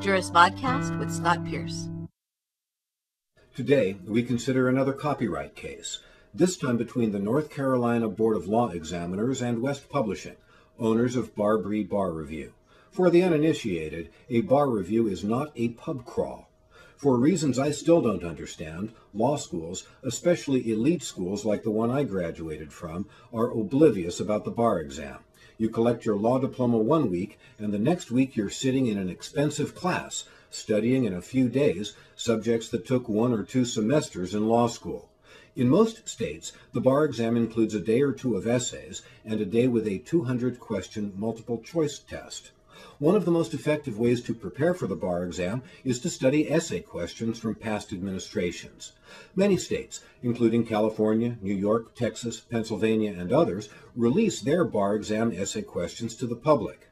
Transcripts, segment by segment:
Juris Vodcast with Scott Pearce. Today, we consider another copyright case, this time between the North Carolina Board of Law Examiners and West Publishing, owners of Barbary Bar Review. For the uninitiated, a bar review is not a pub crawl. For reasons I still don't understand, law schools, especially elite schools like the one I graduated from, are oblivious about the bar exam. You collect your law diploma one week, and the next week you're sitting in an expensive class, studying in a few days subjects that took 1 or 2 semesters in law school. In most states, the bar exam includes a day or two of essays and a day with a 200-question multiple-choice test. One of the most effective ways to prepare for the bar exam is to study essay questions from past administrations. Many states, including California, New York, Texas, Pennsylvania, and others, release their bar exam essay questions to the public.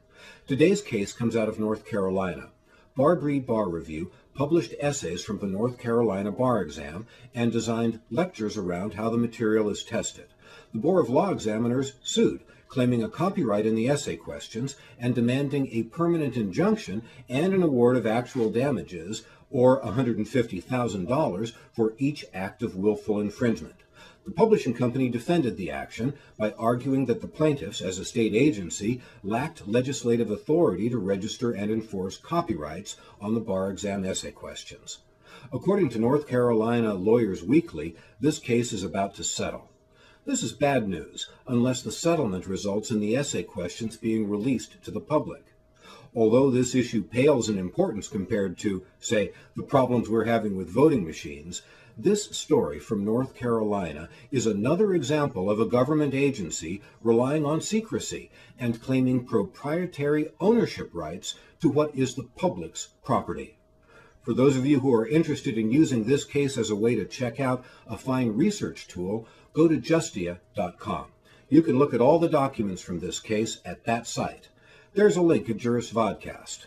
Today's case comes out of North Carolina. Barbary Bar Review published essays from the North Carolina bar exam and designed lectures around how the material is tested. The Board of Law Examiners sued, claiming a copyright in the essay questions and demanding a permanent injunction and an award of actual damages, or $150,000 for each act of willful infringement. The publishing company defended the action by arguing that the plaintiffs, as a state agency, lacked legislative authority to register and enforce copyrights on the bar exam essay questions. According to North Carolina Lawyers Weekly, this case is about to settle. This is bad news, unless the settlement results in the essay questions being released to the public. Although this issue pales in importance compared to, say, the problems we're having with voting machines, this story from North Carolina is another example of a government agency relying on secrecy and claiming proprietary ownership rights to what is the public's property. For those of you who are interested in using this case as a way to check out a fine research tool, go to justia.com. You can look at all the documents from this case at that site. There's a link at Juris Vodcast.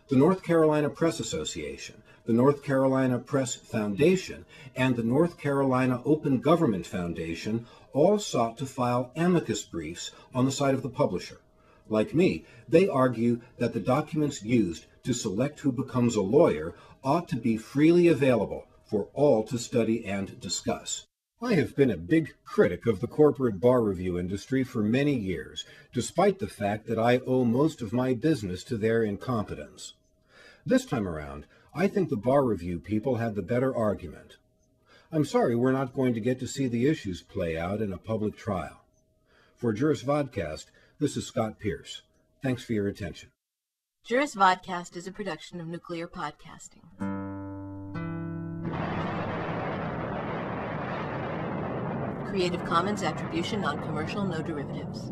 The North Carolina Press Association, the North Carolina Press Foundation, and the North Carolina Open Government Foundation all sought to file amicus briefs on the side of the publisher. Like me, they argue that the documents used to select who becomes a lawyer ought to be freely available for all to study and discuss. I have been a big critic of the corporate bar review industry for many years, despite the fact that I owe most of my business to their incompetence. This time around, I think the bar review people had the better argument. I'm sorry we're not going to get to see the issues play out in a public trial. For Juris Vodcast, this is Scott Pearce. Thanks for your attention. Juris Vodcast is a production of Nuclear Podcasting. Creative Commons Attribution, Non-Commercial, No Derivatives.